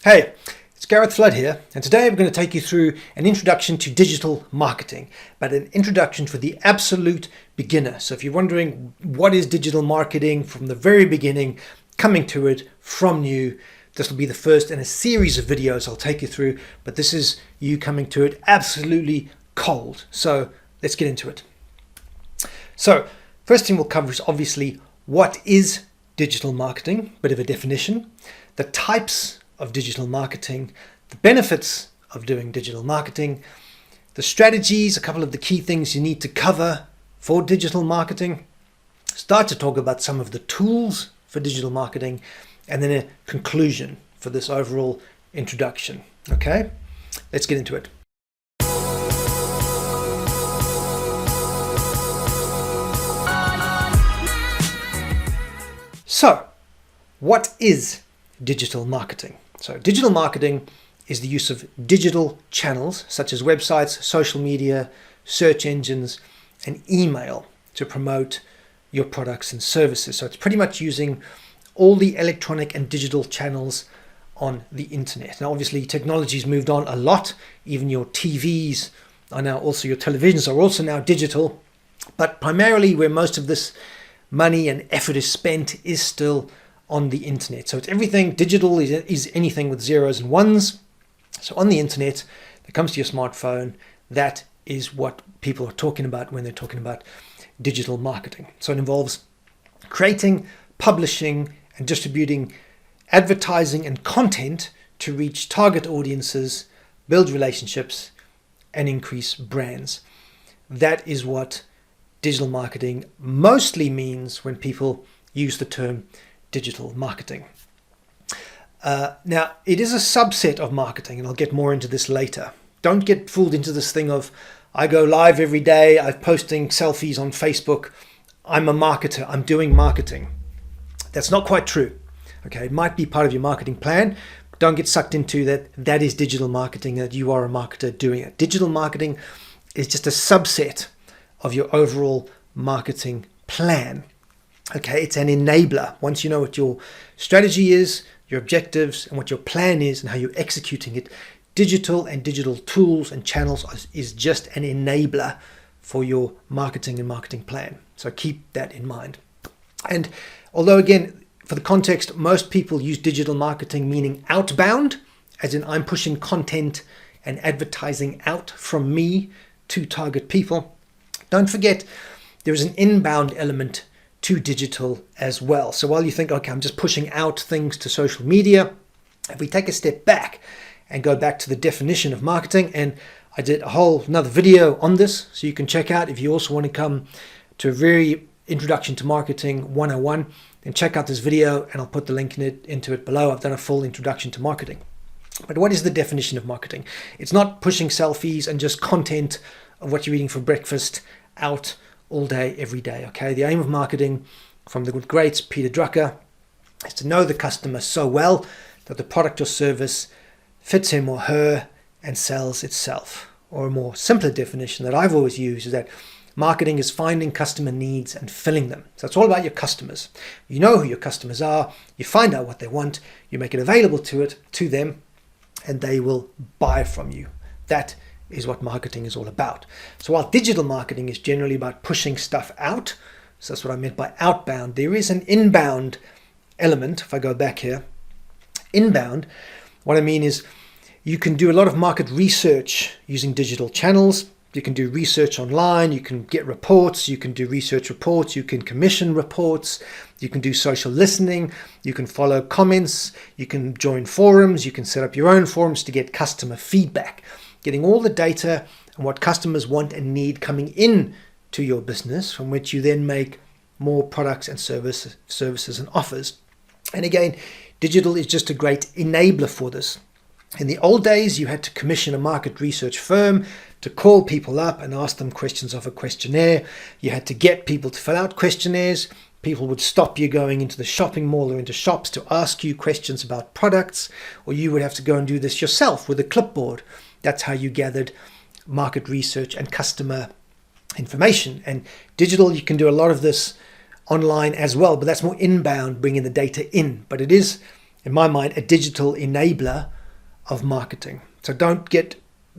Hey, it's Gareth Flood here, and today I'm going to take you through an introduction to digital marketing, but an introduction for the absolute beginner. So if you're wondering what is digital marketing from the very beginning, coming to it from new, this will be the first in a series of videos I'll take you through, but this is you coming to it absolutely cold. So let's get into it. So first thing we'll cover is obviously what is digital marketing, bit of a definition, the types of digital marketing, the benefits of doing digital marketing, the strategies, a couple of the key things you need to cover for digital marketing, start to talk about some of the tools for digital marketing, and then a conclusion for this overall introduction. Okay, let's get into it. So, what is digital marketing? So digital marketing is the use of digital channels such as websites, social media, search engines, and email to promote your products and services. So it's pretty much using all the electronic and digital channels on the internet. Now, obviously, technology's moved on a lot. Even your TVs are now also, your televisions are also now digital. But primarily where most of this money and effort is spent is still on the internet. So it's everything digital is anything with zeros and ones. So on the internet, that comes to your smartphone, that is what people are talking about when they're talking about digital marketing. So it involves creating, publishing, and distributing advertising and content to reach target audiences, build relationships, and increase brands. That is what digital marketing mostly means when people use the term digital marketing. Now, it is a subset of marketing, and I'll get more into this later. Don't get fooled into this thing of, I go live every day, I'm posting selfies on Facebook, I'm a marketer, I'm doing marketing. That's not quite true. Okay, it might be part of your marketing plan, but don't get sucked into that is digital marketing, that you are a marketer doing it. Digital marketing is just a subset of your overall marketing plan. Okay, it's an enabler. Once you know what your strategy is, your objectives, and what your plan is, and how you're executing it, digital and digital tools and channels is just an enabler for your marketing and marketing plan. So keep that in mind. And although, again, for the context, most people use digital marketing meaning outbound, as in I'm pushing content and advertising out from me to target people. Don't forget, there is an inbound element to digital as well. So while you think, okay, I'm just pushing out things to social media, if we take a step back and go back to the definition of marketing, and I did another video on this, so you can check out if you also want to come to a very introduction to marketing 101, then check out this video and I'll put the link into it below. I've done a full introduction to marketing. But what is the definition of marketing? It's not pushing selfies and just content of what you're eating for breakfast out all day, every day. Okay, the aim of marketing from the good greats, Peter Drucker, is to know the customer so well that the product or service fits him or her and sells itself. Or a more simpler definition that I've always used is that marketing is finding customer needs and filling them. So it's all about your customers. You know who your customers are, you find out what they want, you make it available to them, and they will buy from you. That is what marketing is all about. So while digital marketing is generally about pushing stuff out, so that's what I meant by outbound, there is an inbound element. If I go back here, inbound, what I mean is you can do a lot of market research using digital channels. You can do research online, you can get reports, you can do research reports, you can commission reports, you can do social listening, you can follow comments, you can join forums, you can set up your own forums to get customer feedback. Getting all the data and what customers want and need coming in to your business, from which you then make more products and services and offers. And again, digital is just a great enabler for this. In the old days, you had to commission a market research firm to call people up and ask them questions of a questionnaire. You had to get people to fill out questionnaires. People would stop you going into the shopping mall or into shops to ask you questions about products, or you would have to go and do this yourself with a clipboard. That's how you gathered market research and customer information. And digital, you can do a lot of this online as well, but that's more inbound, bringing the data in. But it is in my mind, a digital enabler of marketing. So don't get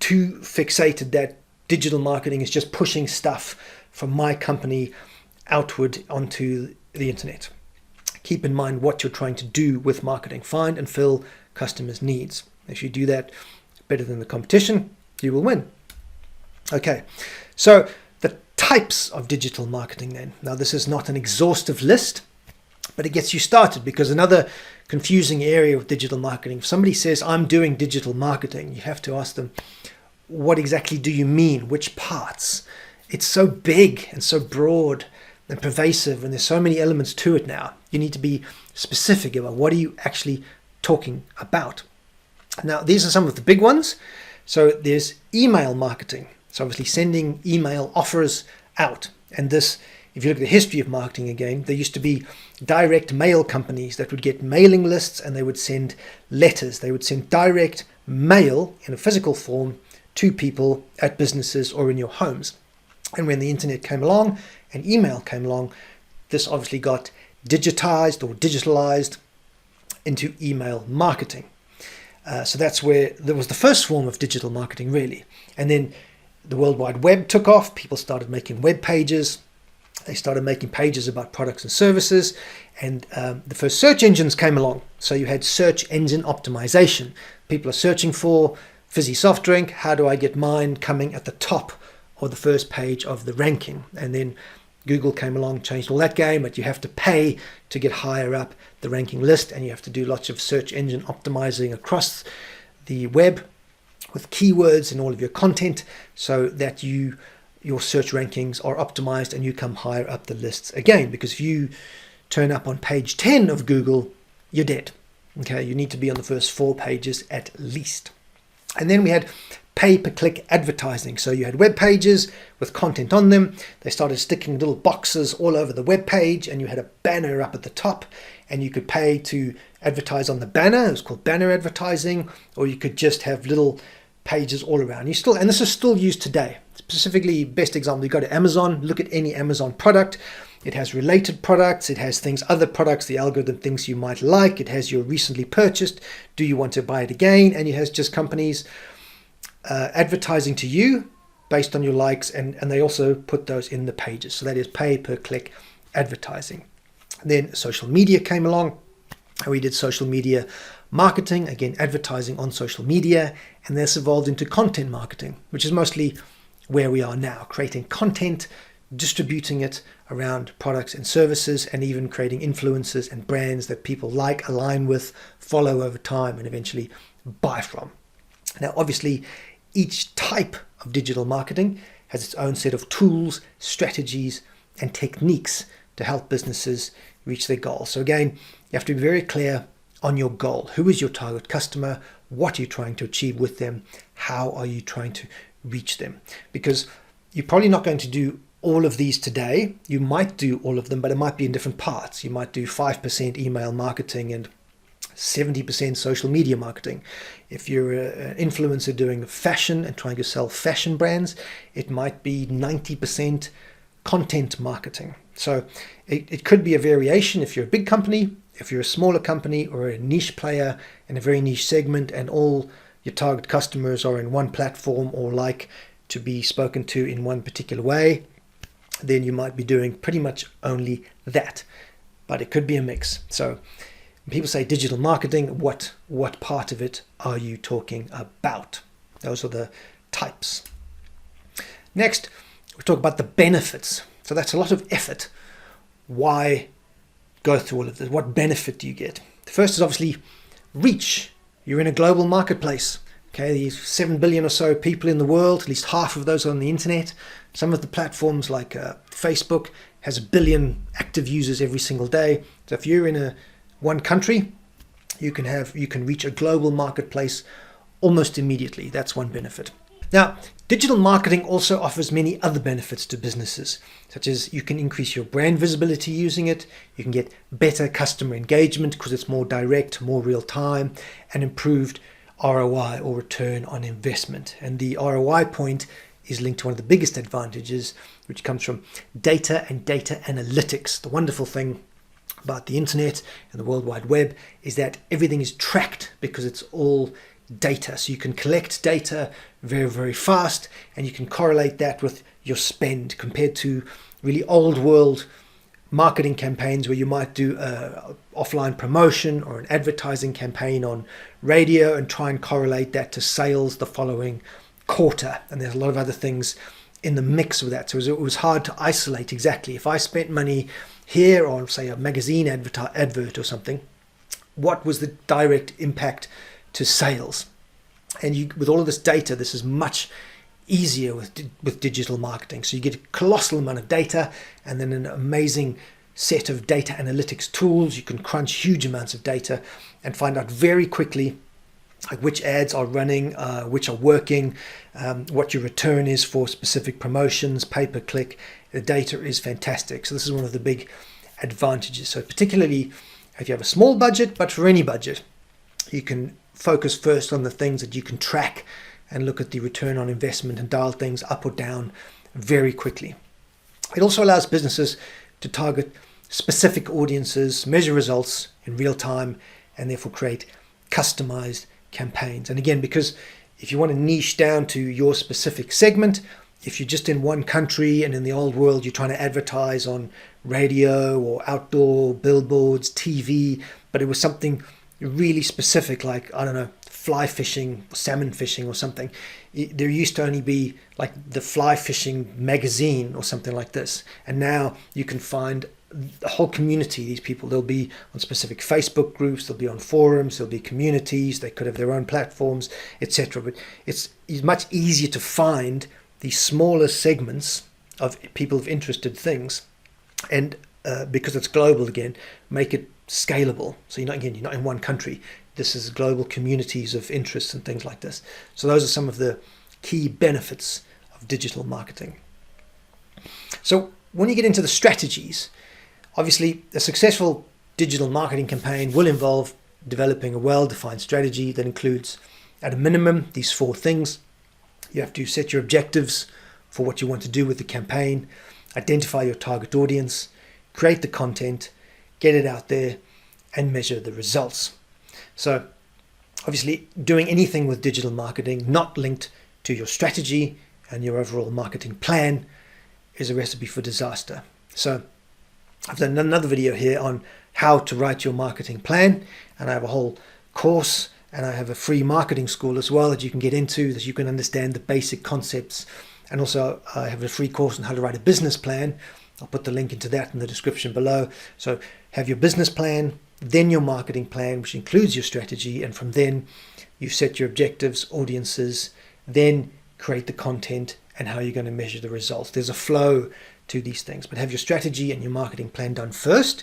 too fixated that digital marketing is just pushing stuff from my company outward onto the internet. Keep in mind what you're trying to do with marketing. Find and fill customers' needs. If you do that better than the competition, you will win. Okay, so the types of digital marketing then. Now, this is not an exhaustive list, but it gets you started, because another confusing area of digital marketing, if somebody says, I'm doing digital marketing, you have to ask them, what exactly do you mean? Which parts? It's so big and so broad and pervasive, and there's so many elements to it now. You need to be specific about what are you actually talking about. Now, these are some of the big ones. So there's email marketing. So obviously sending email offers out. And this, if you look at the history of marketing again, there used to be direct mail companies that would get mailing lists, and they would send letters. They would send direct mail in a physical form to people at businesses or in your homes. And when the internet came along and email came along, this obviously got digitized or digitalized into email marketing. So that's where there was the first form of digital marketing, really. And then the World Wide Web took off. People started making web pages. They started making pages about products and services. And the first search engines came along. So you had search engine optimization. People are searching for fizzy soft drink. How do I get mine coming at the top or the first page of the ranking? And then Google came along, changed all that game, but you have to pay to get higher up the ranking list, and you have to do lots of search engine optimizing across the web with keywords in all of your content, so that your search rankings are optimized and you come higher up the lists again. Because if you turn up on page 10 of Google, you're dead. Okay, you need to be on the first 4 pages at least. And then we had pay-per-click advertising. So you had web pages with content on them. They started sticking little boxes all over the web page, and you had a banner up at the top, and you could pay to advertise on the banner. It was called banner advertising, or you could just have little pages all around. And this is still used today. Specifically, best example, you go to Amazon, look at any Amazon product. It has related products. It has other products, the algorithm thinks you might like. It has your recently purchased. Do you want to buy it again? And it has just companies advertising to you based on your likes, and they also put those in the pages. So that is pay-per-click advertising. Then social media came along, and we did social media marketing, again advertising on social media, and this evolved into content marketing, which is mostly where we are now, creating content, distributing it around products and services, and even creating influencers and brands that people like, align with, follow over time, and eventually buy from. Now, obviously, each type of digital marketing has its own set of tools, strategies, and techniques to help businesses reach their goals. So again, you have to be very clear on your goal. Who is your target customer? What are you trying to achieve with them? How are you trying to reach them? Because you're probably not going to do all of these today. You might do all of them, but it might be in different parts. You might do 5% email marketing and 70% social media marketing. If you're an influencer doing fashion and trying to sell fashion brands, it might be 90% content marketing. So it could be a variation if you're a big company, if you're a smaller company, or a niche player in a very niche segment, and all your target customers are in one platform or like to be spoken to in one particular way, then you might be doing pretty much only that. But it could be a mix. So when people say digital marketing, what part of it are you talking about? Those are the types. Next, we talk about the benefits. So that's a lot of effort. Why go through all of this? What benefit do you get? The first is obviously reach. You're in a global marketplace. Okay, these 7 billion or so people in the world, at least half of those are on the internet. Some of the platforms like Facebook has 1 billion active users every single day. So if you're in one country, you can reach a global marketplace almost immediately. That's one benefit. Now, digital marketing also offers many other benefits to businesses, such as you can increase your brand visibility using it, you can get better customer engagement because it's more direct, more real time, and improved ROI, or return on investment. And the ROI point is linked to one of the biggest advantages, which comes from data and data analytics. The wonderful thing about the internet and the World Wide Web is that everything is tracked because it's all data. So you can collect data very, very fast, and you can correlate that with your spend compared to really old world marketing campaigns where you might do a offline promotion or an advertising campaign on radio and try and correlate that to sales the following quarter. And there's a lot of other things in the mix with that. So it was hard to isolate exactly. If I spent money here on, say, a magazine advert or something, what was the direct impact to sales? And with all of this data, this is much easier with digital marketing. So you get a colossal amount of data and then an amazing set of data analytics tools. You can crunch huge amounts of data and find out very quickly like which ads are running, which are working, what your return is for specific promotions, pay-per-click. The data is fantastic. So this is one of the big advantages. So particularly if you have a small budget, but for any budget, you can focus first on the things that you can track and look at the return on investment and dial things up or down very quickly. It also allows businesses to target specific audiences, measure results in real time, and therefore create customized campaigns. And again, because if you want to niche down to your specific segment, if you're just in one country and in the old world, you're trying to advertise on radio or outdoor billboards, TV, but it was something really specific, like, I don't know, fly fishing, salmon fishing or something. There used to only be like the fly fishing magazine or something like this. And now you can find the whole community, these people. They'll be on specific Facebook groups, they'll be on forums, there'll be communities, they could have their own platforms, etc. But it's much easier to find these smaller segments of people of interested things, and because it's global again, make it scalable. So you're not in one country. This is global communities of interests and things like this. So those are some of the key benefits of digital marketing. So when you get into the strategies, obviously a successful digital marketing campaign will involve developing a well-defined strategy that includes, at a minimum, these 4 things. You have to set your objectives for what you want to do with the campaign, identify your target audience, create the content, get it out there, and measure the results. So obviously doing anything with digital marketing not linked to your strategy and your overall marketing plan is a recipe for disaster. So I've done another video here on how to write your marketing plan, and I have a whole course and I have a free marketing school as well that you can get into, that you can understand the basic concepts. And also I have a free course on how to write a business plan. I'll put the link into that in the description below. So have your business plan, then your marketing plan, which includes your strategy, and from then you set your objectives, audiences, then create the content and how you're going to measure the results. There's a flow to these things, but have your strategy and your marketing plan done first.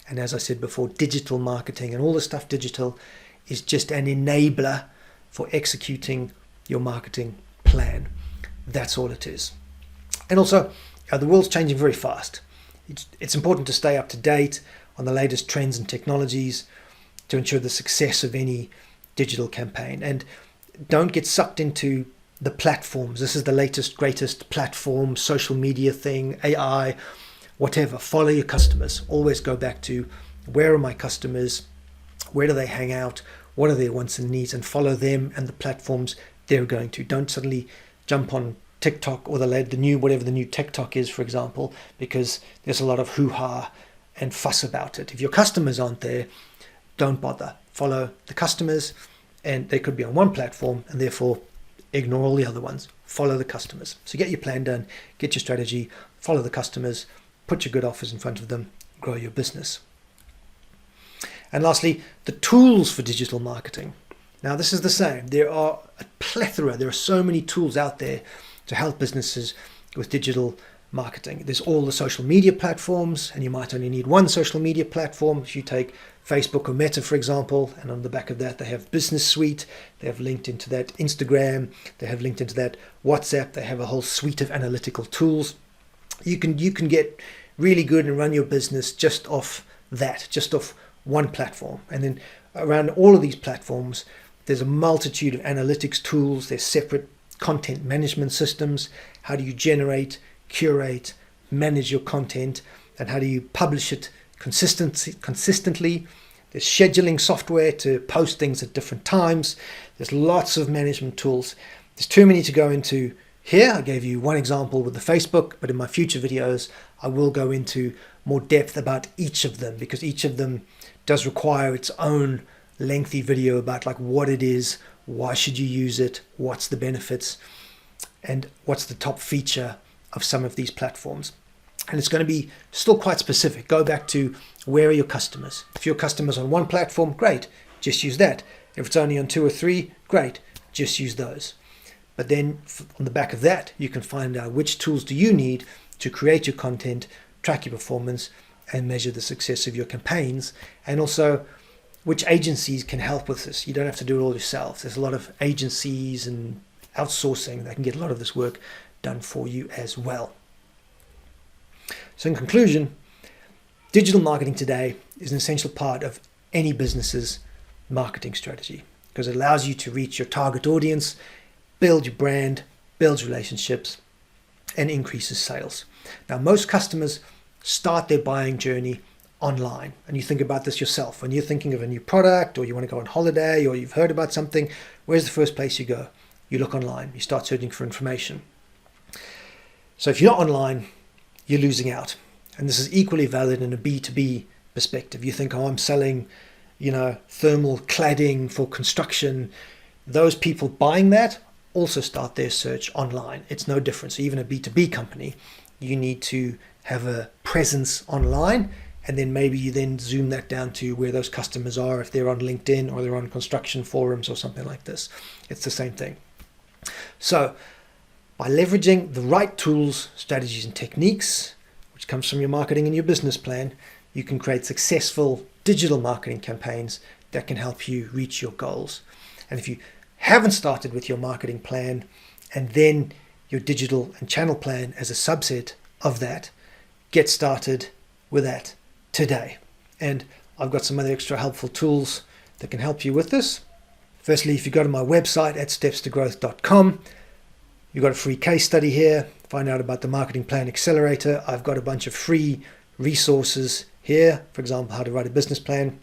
And as I said before, digital marketing and all the stuff digital is just an enabler for executing your marketing plan. That's all it is. And also, the world's changing very fast. It's important to stay up to date on the latest trends and technologies to ensure the success of any digital campaign. And don't get sucked into the platforms. This is the latest, greatest platform, social media thing, AI, whatever. Follow your customers. Always go back to, where are my customers? Where do they hang out? What are their wants and needs? And follow them and the platforms they're going to. Don't suddenly jump on TikTok or the new, whatever the new TikTok is, for example, because there's a lot of hoo-ha and fuss about it. If your customers aren't there, don't bother. Follow the customers, and they could be on one platform, and therefore ignore all the other ones. Follow the customers. So get your plan done, get your strategy, follow the customers, put your good offers in front of them, grow your business. And lastly, the tools for digital marketing. Now this is the same. There are a plethora, there are so many tools out there to help businesses with digital marketing. There's all the social media platforms, and you might only need one social media platform. If you take Facebook or Meta, for example, and on the back of that they have Business Suite, they have linked into that Instagram, they have linked into that WhatsApp, they have a whole suite of analytical tools. You can get really good and run your business just off that, just off one platform. And then around all of these platforms, there's a multitude of analytics tools, there's separate content management systems. How do you generate, curate, manage your content, and how do you publish it consistently. There's scheduling software to post things at different times. There's lots of management tools. There's too many to go into here. I gave you one example with the Facebook, but in my future videos, I will go into more depth about each of them, because each of them does require its own lengthy video about like what it is, why should you use it, what's the benefits, and what's the top feature of some of these platforms. And it's going to be still quite specific. Go back to, where are your customers? If your customers on one platform, great, just use that. If it's only on 2 or 3, great, just use those. But then on the back of that, you can find out which tools do you need to create your content, track your performance, and measure the success of your campaigns, and also which agencies can help with this. You don't have to do it all yourself. There's a lot of agencies and outsourcing that can get a lot of this work done for you as well. So in conclusion, digital marketing today is an essential part of any business's marketing strategy, because it allows you to reach your target audience, build your brand, builds relationships, and increases sales. Now, most customers start their buying journey online. And you think about this yourself. When you're thinking of a new product, or you want to go on holiday, or you've heard about something, where's the first place you go? You look online. You start searching for information. So if you're not online, you're losing out. And this is equally valid in a B2B perspective. You think, oh, I'm selling, thermal cladding for construction. Those people buying that also start their search online. It's no different. So even a B2B company, you need to have a presence online, and then maybe you then zoom that down to where those customers are, if they're on LinkedIn or they're on construction forums or something like this. It's the same thing. So by leveraging the right tools, strategies, and techniques, which comes from your marketing and your business plan, you can create successful digital marketing campaigns that can help you reach your goals. And if you haven't started with your marketing plan and then your digital and channel plan as a subset of that, get started with that today. And I've got some other extra helpful tools that can help you with this. Firstly, if you go to my website at stepstogrowth.com, you've got a free case study here. Find out about the Marketing Plan Accelerator. I've got a bunch of free resources here. For example, how to write a business plan,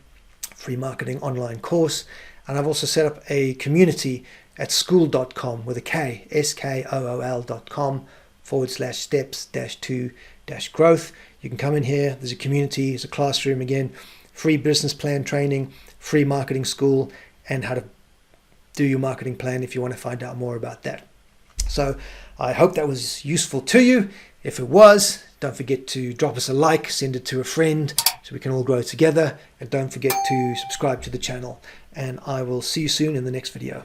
free marketing online course. And I've also set up a community at skool.com with a K, skool.com/steps-2-growth. You can come in here. There's a community, there's a classroom again, free business plan training, free marketing school, and how to do your marketing plan if you want to find out more about that. So I hope that was useful to you. If it was, don't forget to drop us a like, send it to a friend so we can all grow together. And don't forget to subscribe to the channel. And I will see you soon in the next video.